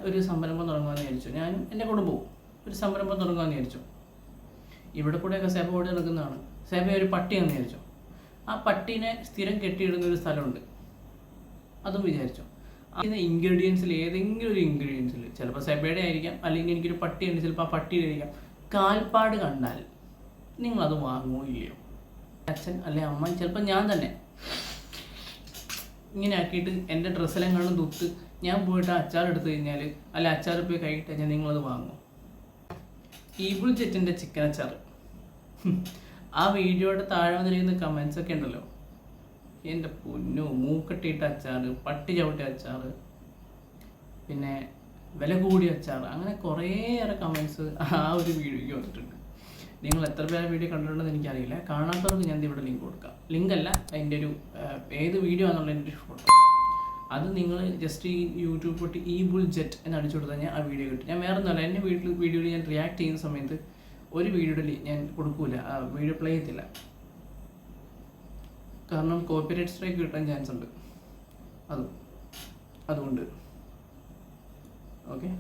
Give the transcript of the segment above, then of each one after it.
ഒരു സംരംഭം തുടങ്ങുകയെന്ന് വിചാരിച്ചു. ഞാനും എൻ്റെ കുടുംബവും ഒരു സംരംഭം തുടങ്ങുകയെന്ന് വിചാരിച്ചു. ഇവിടെ കൂടെയൊക്കെ സേബ ഓടി നടക്കുന്നതാണ്. സേബ ഒരു പട്ടിയെന്ന് വിചാരിച്ചു. ആ പട്ടീനെ സ്ഥിരം കെട്ടിയിടുന്ന ഒരു സ്ഥലമുണ്ട്, അതും വിചാരിച്ചു. അതിന് ഇൻഗ്രീഡിയൻസിൽ ഏതെങ്കിലും ഒരു ഇൻഗ്രീഡിയൻസിൽ ചിലപ്പോൾ സെബയുടെ ആയിരിക്കാം, അല്ലെങ്കിൽ എനിക്കൊരു പട്ടിയുണ്ട്, ചിലപ്പോൾ ആ പട്ടിയിലായിരിക്കാം, കാൽപ്പാട് കണ്ടാൽ നിങ്ങളത് വാങ്ങുമോ ഇല്ലയോ? അച്ഛൻ അല്ലെ അമ്മ, ചിലപ്പോൾ ഞാൻ തന്നെ ഇങ്ങനെ ആക്കിയിട്ട് എൻ്റെ ഡ്രസ്സെല്ലാം തുത്ത് ഞാൻ പോയിട്ട് അച്ചാർ എടുത്തു കഴിഞ്ഞാൽ, അല്ല അച്ചാർ പോയി കഴിയിട്ട് കഴിഞ്ഞാൽ നിങ്ങളത് വാങ്ങുമോ? ഈബിൾ ജെറ്റിൻ്റെ ചിക്കൻ അച്ചാർ, ആ വീഡിയോയുടെ താഴെ വന്നിരിക്കുന്ന കമൻസ് ഒക്കെ ഉണ്ടല്ലോ, എൻ്റെ പൊന്നു, മൂക്കട്ടിയിട്ട അച്ചാർ, പട്ടി ചവിട്ടിയ അച്ചാർ, പിന്നെ വില കൂടിയ അച്ചാർ, അങ്ങനെ കുറേയേറെ കമൻസ് ആ ഒരു വീഡിയോയ്ക്ക് വന്നിട്ടുണ്ട്. നിങ്ങൾ എത്ര പേരെ വീഡിയോ കണ്ടിട്ടുണ്ടെന്ന് എനിക്കറിയില്ല. കാണാത്തവർക്ക് ഞാൻ ഇവിടെ ലിങ്ക് കൊടുക്കാം. ലിങ്കല്ല, അതിൻ്റെ ഒരു ഏത് വീഡിയോ ആണെന്നുള്ളതിൻ്റെ ഒരു ഫോട്ടോ. അത് നിങ്ങൾ ജസ്റ്റ് ഈ യൂട്യൂബ് തൊട്ട് ഈബിൾ ജെറ്റ് എന്ന് അടിച്ചു കൊടുത്താൽ ഞാൻ ആ വീഡിയോ കിട്ടും. ഞാൻ വേറെ ഒന്നുമല്ല, എൻ്റെ വീഡിയോയിൽ ഞാൻ റിയാക്ട് ചെയ്യുന്ന സമയത്ത് ഒരു വീഡിയോയിൽ ഞാൻ കൊടുക്കൂല, ആ വീഡിയോ പ്ലേ ചെയ്യത്തില്ല. കാരണം കോപ്പിറൈറ്റ് സ്ട്രൈക്ക് കിട്ടാൻ ചാൻസ് ഉണ്ട്, അതുകൊണ്ട് ഓക്കെ.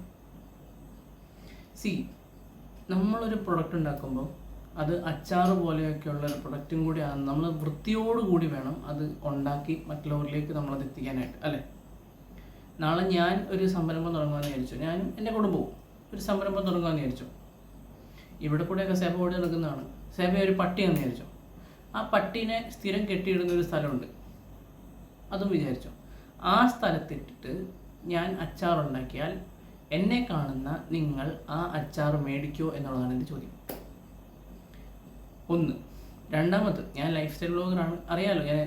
നമ്മളൊരു പ്രൊഡക്റ്റ് ഉണ്ടാക്കുമ്പോൾ അത് അച്ചാർ പോലെയൊക്കെയുള്ള ഒരു പ്രൊഡക്റ്റും കൂടിയാണ്. നമ്മൾ വൃത്തിയോടുകൂടി വേണം അത് ഉണ്ടാക്കി മറ്റുള്ളവരിലേക്ക് നമ്മളത് എത്തിക്കാനായിട്ട്, അല്ലേ? നാളെ ഞാൻ ഒരു സംരംഭം തുടങ്ങുകയെന്ന് വിചാരിച്ചു. ഞാനും എൻ്റെ കുടുംബവും ഒരു സംരംഭം തുടങ്ങുകയെന്ന് വിചാരിച്ചു. ഇവിടെ കൂടെയൊക്കെ സേബ ഓടി നടക്കുന്നതാണ്. സേബ ഒരു പട്ടിയെന്ന് വിചാരിച്ചു. ആ പട്ടീനെ സ്ഥിരം കെട്ടിയിടുന്ന ഒരു സ്ഥലമുണ്ട്, അതും വിചാരിച്ചു. ആ സ്ഥലത്തിട്ടിട്ട് ഞാൻ അച്ചാർ ഉണ്ടാക്കിയാൽ എന്നെ കാണുന്ന നിങ്ങൾ ആ അച്ചാർ മേടിക്കുമോ എന്നുള്ളതാണ് എൻ്റെ ചോദ്യം. ഒന്ന്. രണ്ടാമത്, ഞാൻ ലൈഫ് സ്റ്റൈൽ വ്ളോഗറാണ്, അറിയാമല്ലോ. ഞാൻ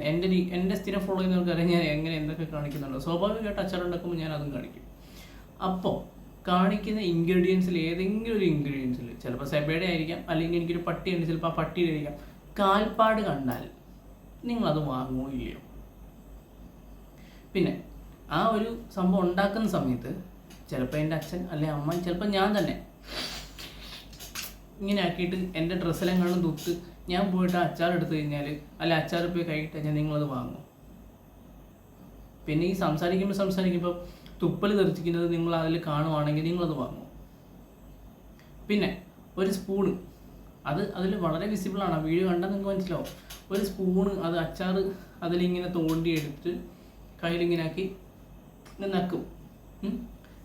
എൻ്റെ സ്ഥിരം ഫോളോ ചെയ്യുന്നവർക്ക് അറിയാം ഞാൻ എങ്ങനെ എന്തൊക്കെ കാണിക്കുന്നുണ്ടോ. സ്വാഭാവികമായിട്ട് അച്ചാർ ഉണ്ടാക്കുമ്പോൾ ഞാൻ അതും കാണിക്കും. അപ്പോൾ കാണിക്കുന്ന ഇൻഗ്രീഡിയൻസിൽ ഏതെങ്കിലും ഒരു ഇൻഗ്രീഡിയൻസിൽ ചിലപ്പോൾ സെബയുടെ ആയിരിക്കാം, അല്ലെങ്കിൽ എനിക്കൊരു പട്ടിയുണ്ട്, ചിലപ്പോൾ ആ പട്ടിയിലായിരിക്കാം, കാൽപ്പാട് കണ്ടാൽ നിങ്ങളത് വാങ്ങുമോ ഇല്ലയോ? പിന്നെ ആ ഒരു സംഭവം ഉണ്ടാക്കുന്ന സമയത്ത് ചിലപ്പോൾ എൻ്റെ അച്ഛൻ അല്ലെ അമ്മ, ചിലപ്പോൾ ഞാൻ തന്നെ ഇങ്ങനെ ആക്കിയിട്ട് എൻ്റെ ഡ്രസ്സെല്ലാം തുത്ത് ഞാൻ പോയിട്ട് അച്ചാർ എടുത്തു കഴിഞ്ഞാൽ, അല്ല അച്ചാർ പോയി കഴിയിട്ട് കഴിഞ്ഞാൽ നിങ്ങളത് വാങ്ങുമോ? പിന്നെ ഈ സംസാരിക്കുമ്പോൾ തുപ്പൽ തെറിച്ചിരിക്കുന്നത് നിങ്ങൾ അതിൽ കാണുവാണെങ്കിൽ നിങ്ങളത് വാങ്ങുമോ? പിന്നെ ഒരു സ്പൂണ്, അതിൽ വളരെ വിസിബിളാണ്, ആ വീഡിയോ കണ്ടാൽ നിങ്ങൾക്ക് മനസ്സിലാവും. ഒരു സ്പൂണ് അത് അച്ചാർ അതിലിങ്ങനെ തോണ്ടി എടുത്ത് കയ്യിലിങ്ങനെ ആക്കി നക്കും,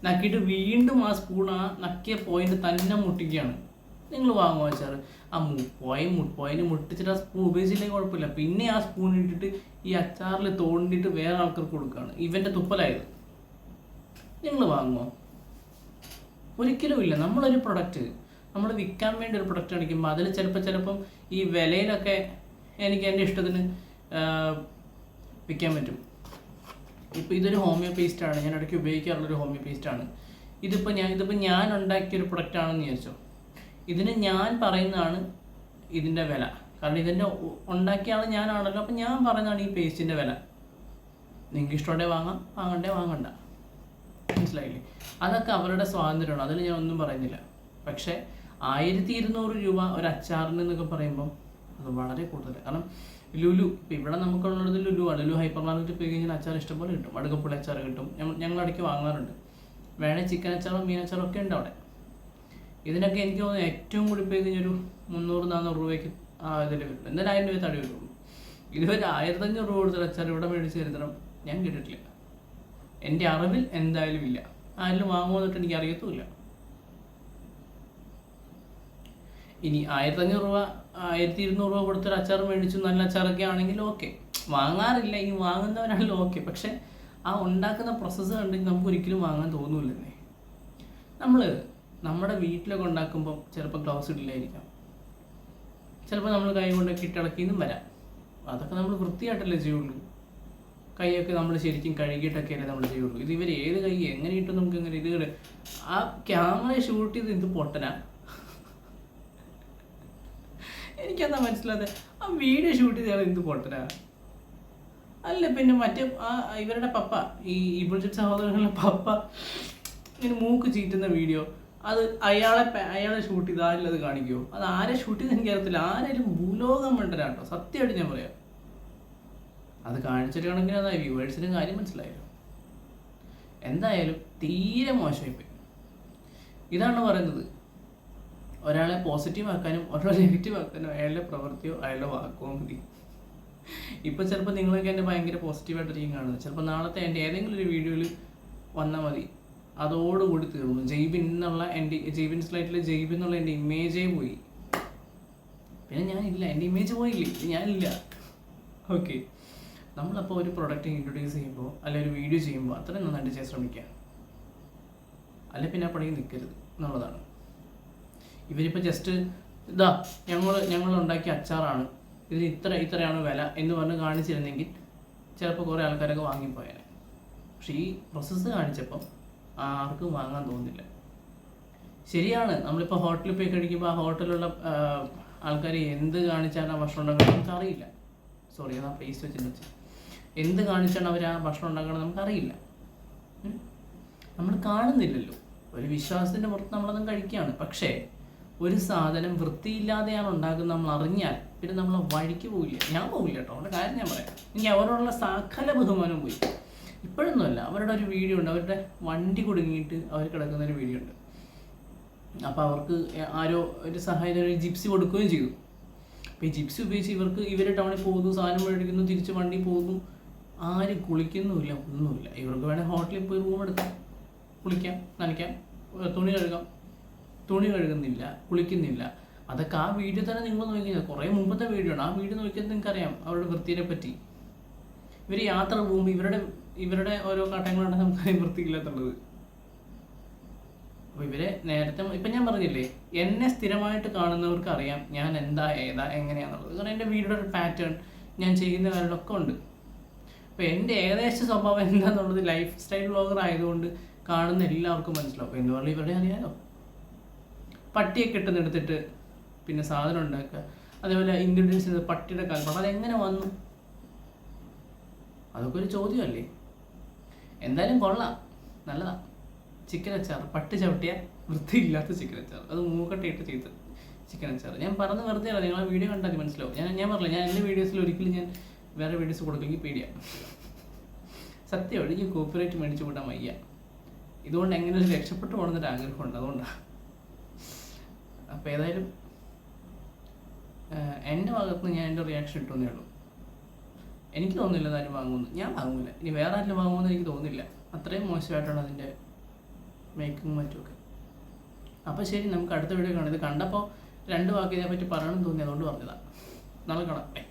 നക്കിയിട്ട് വീണ്ടും ആ സ്പൂൺ ആ നക്കിയ പോയിന്റ് തന്നെ മുട്ടിക്കുകയാണ്. നിങ്ങൾ വാങ്ങുമോ അച്ചാർ? ആ പോയിന്റ് മുട്ടിച്ചിട്ട് ആ സ്പൂൺ ഉപയോഗിച്ചില്ലെങ്കിൽ കുഴപ്പമില്ല, പിന്നെ ആ സ്പൂൺ ഇട്ടിട്ട് ഈ അച്ചാറിൽ തോണ്ടിയിട്ട് വേറെ ആൾക്കാർക്ക് കൊടുക്കുകയാണ്. ഇവൻ്റെ തുപ്പലായത്. നിങ്ങൾ വാങ്ങുമോ? ഒരിക്കലും ഇല്ല. നമ്മളൊരു പ്രൊഡക്റ്റ് നമ്മൾ വിൽക്കാൻ വേണ്ടി ഒരു പ്രൊഡക്റ്റ് കാണിക്കുമ്പോൾ അതിൽ ചിലപ്പം ഈ വിലയിലൊക്കെ എനിക്ക് എൻ്റെ ഇഷ്ടത്തിന് വിൽക്കാൻ പറ്റും. ഇപ്പോൾ ഇതൊരു ഹോമിയോ പേസ്റ്റാണ്, ഞാൻ ഇടയ്ക്ക് ഉപയോഗിക്കാറുള്ളൊരു ഹോമിയോ പേസ്റ്റാണ്. ഇതിപ്പോൾ ഞാൻ ഉണ്ടാക്കിയൊരു പ്രൊഡക്റ്റ് ആണെന്ന് വിചാരിച്ചോ, ഇതിന് ഞാൻ പറയുന്നതാണ് ഇതിൻ്റെ വില. കാരണം ഇതിൻ്റെ ഉണ്ടാക്കിയ ആൾ ഞാനാണല്ലോ, അപ്പം ഞാൻ പറയുന്നതാണ് ഈ പേസ്റ്റിൻ്റെ വില. നിങ്ങൾക്ക് ഇഷ്ടമുണ്ടെങ്കിൽ വാങ്ങാം, വാങ്ങണ്ട. മനസ്സിലായില്ലേ? അതൊക്കെ അവരുടെ സ്വാതന്ത്ര്യമാണ്, അതിൽ ഞാൻ ഒന്നും പറയുന്നില്ല. പക്ഷേ 1200 രൂപ ഒരു അച്ചാറിന് എന്നൊക്കെ പറയുമ്പോൾ അത് വളരെ കൂടുതൽ. കാരണം ലുലു, ഇപ്പോൾ ഇവിടെ നമുക്കുള്ളത് ലുലു ആണ്. ലുലു ഹൈപ്പർ മാർക്കറ്റിൽ പോയി കഴിഞ്ഞാൽ അച്ചാർ ഇഷ്ടംപോലെ കിട്ടും. അടുക്കപ്പുള്ളി അച്ചാർ കിട്ടും, ഞങ്ങൾ ഇടയ്ക്ക് വാങ്ങാറുണ്ട്. വേണേൽ ചിക്കൻ അച്ചാറും മീൻ അച്ചാറും ഒക്കെ ഉണ്ട് അവിടെ. ഇതിനൊക്കെ എനിക്ക് തോന്നുന്നു ഏറ്റവും കൂടി പോയി കഴിഞ്ഞൊരു 300-400 രൂപയ്ക്ക് ഇതിൽ കിട്ടും. എന്തായാലും 1000 രൂപ തടി വരുള്ളൂ. ഇതുവരെ 1500 രൂപ കൊടുത്തൊരു അച്ചാർ ഇവിടെ മേടിച്ച് ചരിത്രം ഞാൻ കേട്ടിട്ടില്ല. എൻ്റെ അറിവിൽ എന്തായാലും ഇല്ല. ആരെങ്കിലും വാങ്ങുമെന്നിട്ട് എനിക്ക് അറിയത്തുമില്ല. ഇനി 1500 രൂപ 1200 രൂപ കൊടുത്തൊരു അച്ചാർ മേടിച്ചു നല്ല അച്ചാറൊക്കെ ആണെങ്കിൽ ഓക്കെ, വാങ്ങാറില്ല. ഇനി വാങ്ങുന്നവരാണല്ലോ ഓക്കെ. പക്ഷെ ആ ഉണ്ടാക്കുന്ന പ്രോസസ്സ് കണ്ടെങ്കിൽ നമുക്ക് ഒരിക്കലും വാങ്ങാൻ തോന്നൂല്ലേ. നമ്മുടെ വീട്ടിലൊക്കെ ഉണ്ടാക്കുമ്പോൾ ചിലപ്പോൾ ഗ്ലൗസ് ഇടില്ലായിരിക്കാം, ചിലപ്പോൾ നമ്മൾ കൈ കൊണ്ടൊക്കെ ഇട്ടിളക്കിയെന്നും വരാം. അതൊക്കെ നമ്മൾ വൃത്തിയായിട്ടല്ലേ ചെയ്യുള്ളൂ. കൈയൊക്കെ നമ്മൾ ശരിക്കും കഴുകിയിട്ടൊക്കെയല്ലേ നമ്മൾ ചെയ്യുള്ളൂ. ഇത് ഇവർ ഏത് കൈ എങ്ങനെ ഇട്ടും നമുക്ക് എങ്ങനെ ഇത് ആ ക്യാമറ ഷൂട്ട് ചെയ്ത് ഇത് പൊട്ടനാ? എനിക്കെന്താ മനസ്സിലാതെ ആ വീഡിയോ ഷൂട്ട് ചെയ്താൽ എന്ത് പൊട്ടനാ? അല്ല പിന്നെ മറ്റേ ഇവരുടെ പപ്പ, ഈ ഈബിൾ ജെറ്റ് സഹോദരങ്ങളുടെ പപ്പ ഇങ്ങനെ മൂക്ക് ചീറ്റുന്ന വീഡിയോ, അത് അയാളെ ഷൂട്ട് ചെയ്ത് ആരും അത് കാണിക്കുമോ? അത് ആരെ ഷൂട്ട് ചെയ്ത് എനിക്കറിയത്തില്ല. ആരെങ്കിലും ഭൂലോകം വേണ്ടരാട്ടോ, സത്യമായിട്ട് ഞാൻ പറയാം. അത് കാണിച്ചിട്ട് കണക്കിന് അതായി വ്യൂവേഴ്സിന് കാര്യം മനസ്സിലായല്ലോ. എന്തായാലും തീരെ മോശമായിപ്പോയി. ഇതാണ് പറയുന്നത്, ഒരാളെ പോസിറ്റീവ് ആക്കാനും ഒരാളെ നെഗറ്റീവ് ആക്കാനും അയാളുടെ പ്രവൃത്തിയോ അയാളുടെ വാക്കോ മതി. ഇപ്പോൾ ചിലപ്പോൾ നിങ്ങളൊക്കെ എന്നെ ഭയങ്കര പോസിറ്റീവായിട്ടായിരിക്കും കാണുന്നത്, ചിലപ്പോൾ നാളത്തെ എൻ്റെ ഏതെങ്കിലും ഒരു വീഡിയോയിൽ വന്നാൽ മതി, അതോടുകൂടി തീർന്നു. ജെയ്ബിൻ സ്ലൈറ്റിൽ ജെയ്ബിൻ എന്നുള്ള എൻ്റെ ഇമേജേ പോയി. പിന്നെ ഞാനില്ല, എൻ്റെ ഇമേജ് പോയില്ലേ, ഞാനില്ല. ഓക്കെ, നമ്മളപ്പോൾ ഒരു പ്രൊഡക്റ്റ് ഇൻട്രൊഡ്യൂസ് ചെയ്യുമ്പോൾ അല്ലെങ്കിൽ ഒരു വീഡിയോ ചെയ്യുമ്പോൾ അത്രയും നന്നായിട്ട് ചെയ്യാൻ ശ്രമിക്കുക, അല്ലെ പിന്നെ ആ പണിക്ക് നിൽക്കരുത് എന്നുള്ളതാണ്. ഇവരിപ്പോൾ ജസ്റ്റ് ഇതാ ഞങ്ങൾ ഉണ്ടാക്കിയ അച്ചാറാണ്, ഇതിന് ഇത്രയാണ് വില എന്ന് പറഞ്ഞ് കാണിച്ചിരുന്നെങ്കിൽ ചിലപ്പോൾ കുറേ ആൾക്കാരൊക്കെ വാങ്ങിപ്പോയേനെ. പക്ഷേ ഈ പ്രോസസ്സ് കാണിച്ചപ്പം ആർക്കും വാങ്ങാൻ തോന്നുന്നില്ല. ശരിയാണ്, നമ്മളിപ്പോൾ ഹോട്ടലിൽ പോയി കഴിക്കുമ്പോൾ ആ ഹോട്ടലിലുള്ള ആൾക്കാർ എന്ത് കാണിച്ചാണ് ആ ഭക്ഷണം ഉണ്ടാക്കുന്നത് നമുക്കറിയില്ല. സോറി, അതാ പേസ്റ്റ് വെച്ച് എന്ത് കാണിച്ചാണ് അവർ ആ ഭക്ഷണം ഉണ്ടാക്കുന്നത് നമുക്കറിയില്ല. നമ്മൾ കാണുന്നില്ലല്ലോ, ഒരു വിശ്വാസത്തിൻ്റെ പുറത്ത് നമ്മളതും കഴിക്കുകയാണ്. പക്ഷേ ഒരു സാധനം വൃത്തിയില്ലാതെയാണ് ഉണ്ടാക്കുന്നത് നമ്മൾ അറിഞ്ഞാൽ പിന്നെ നമ്മൾ വഴിക്ക് പോവില്ല. ഞാൻ പോവില്ല കേട്ടോ, അവരുടെ കാര്യം ഞാൻ പറയാം. എനിക്ക് അവരോടുള്ള സകല ബഹുമാനം പോയി. ഇപ്പോഴൊന്നുമല്ല, അവരുടെ ഒരു വീഡിയോ ഉണ്ട്, അവരുടെ വണ്ടി കുടുങ്ങിയിട്ട് അവർ കിടക്കുന്നൊരു വീഡിയോ ഉണ്ട്. അപ്പോൾ അവർക്ക് ആരോ ഒരു സഹായത്തിന് ഒരു ജിപ്സി കൊടുക്കുകയും ചെയ്തു. അപ്പോൾ ഈ ജിപ്സി ഉപയോഗിച്ച് ഇവർ ടൗണിൽ പോകുന്നു, സാധനം മേടിക്കുന്നു, തിരിച്ച് വണ്ടി പോകുന്നു, ആരും കുളിക്കുന്നുമില്ല, ഒന്നുമില്ല. ഇവർക്ക് വേണേൽ ഹോട്ടലിൽ പോയി റൂം എടുക്കാം, കുളിക്കാം, നനയ്ക്കാം, തുണി കഴുകുന്നില്ല, കുളിക്കുന്നില്ല. അതൊക്കെ ആ വീഡിയോ തന്നെ നിങ്ങൾ നോക്കിയാൽ കുറേ മുമ്പത്തെ വീഡിയോ ആണ്. ആ വീഡിയോ നോക്കിയാൽ നിങ്ങൾക്കറിയാം അവരുടെ വൃത്തിയെ പറ്റി. ഇവർ യാത്ര പോകുമ്പോൾ ഇവരുടെ ഓരോ ഘട്ടങ്ങളാണ് നമുക്ക് വൃത്തിയില്ലാത്തുള്ളത്. അപ്പോൾ ഇവരെ നേരത്തെ ഇപ്പം ഞാൻ പറഞ്ഞില്ലേ, എന്നെ സ്ഥിരമായിട്ട് കാണുന്നവർക്ക് അറിയാം ഞാൻ എന്താ ഏതാ എങ്ങനെയാണെന്നുള്ളത്. കാരണം എൻ്റെ വീഡിയോയുടെ ഒരു പാറ്റേൺ, ഞാൻ ചെയ്യുന്ന കാര്യങ്ങളൊക്കെ ഉണ്ട്. അപ്പോൾ എൻ്റെ ഏകദേശ സ്വഭാവം എന്താണെന്നുള്ളത് ലൈഫ് സ്റ്റൈൽ വ്ളോഗർ ആയതുകൊണ്ട് കാണുന്ന എല്ലാവർക്കും മനസ്സിലാവും. അപ്പോൾ എന്ന് പറഞ്ഞാൽ ഇവരുടെ അറിയാലോ, പട്ടിയൊക്കെ ഇട്ടെടുത്തിട്ട് പിന്നെ സാധനം ഉണ്ടാക്കുക, അതേപോലെ ഇൻഗ്രീഡിയൻസ് ചെയ്ത് പട്ടിയുടെ കാൽപ്പാട്, അതെങ്ങനെ വന്നു, അതൊക്കെ ഒരു ചോദ്യമല്ലേ. എന്തായാലും കൊള്ളാം, നല്ലതാണ്. ചിക്കൻ അച്ചാർ, പട്ടി ചവിട്ടിയ വൃത്തിയില്ലാത്ത ചിക്കൻ അച്ചാർ, അത് മൂക്കട്ടയിട്ട് ചെയ്ത് ചിക്കൻ അച്ചാർ. ഞാൻ പറഞ്ഞ് വെറുതെ അല്ല, നിങ്ങൾ ആ വീഡിയോ കണ്ടാൽ മനസ്സിലാവും. ഞാൻ പറഞ്ഞില്ല, ഞാൻ എൻ്റെ വീഡിയോസിൽ ഒരിക്കലും ഞാൻ വേറെ വീഡിയോസ് കൊടുക്കുമെങ്കിൽ പേടിയാണ്. സത്യമാണ്, എനിക്ക് കോപ്പിറൈറ്റ് മേടിച്ചു കൂട്ടാൻ വയ്യ. ഇതുകൊണ്ട് എങ്ങനെ ഒരു രക്ഷപ്പെട്ടു പോകണമെന്നൊരു ആഗ്രഹമുണ്ട്, അതുകൊണ്ടാണ്. അപ്പോൾ ഏതായാലും എൻ്റെ ഭാഗത്തുനിന്ന് ഞാൻ എൻ്റെ റിയാക്ഷൻ ഇട്ടുവന്നേ ഉള്ളൂ. എനിക്ക് തോന്നുന്നില്ല അതാരും വാങ്ങുമെന്ന്. ഞാൻ വാങ്ങൂല, ഇനി വേറെ ആരും വാങ്ങുമെന്ന് എനിക്ക് തോന്നുന്നില്ല. അത്രയും മോശമായിട്ടാണ് അതിൻ്റെ മേക്കിങ് മറ്റുമൊക്കെ. അപ്പോൾ ശരി, നമുക്ക് അടുത്ത വീഡിയോ കാണാം. ഇത് കണ്ടപ്പോൾ 2 വാക്ക് ഇതിനെപ്പറ്റി പറയണമെന്ന് തോന്നി, അതുകൊണ്ട് പറഞ്ഞതാണ്. നാളെ കാണാം.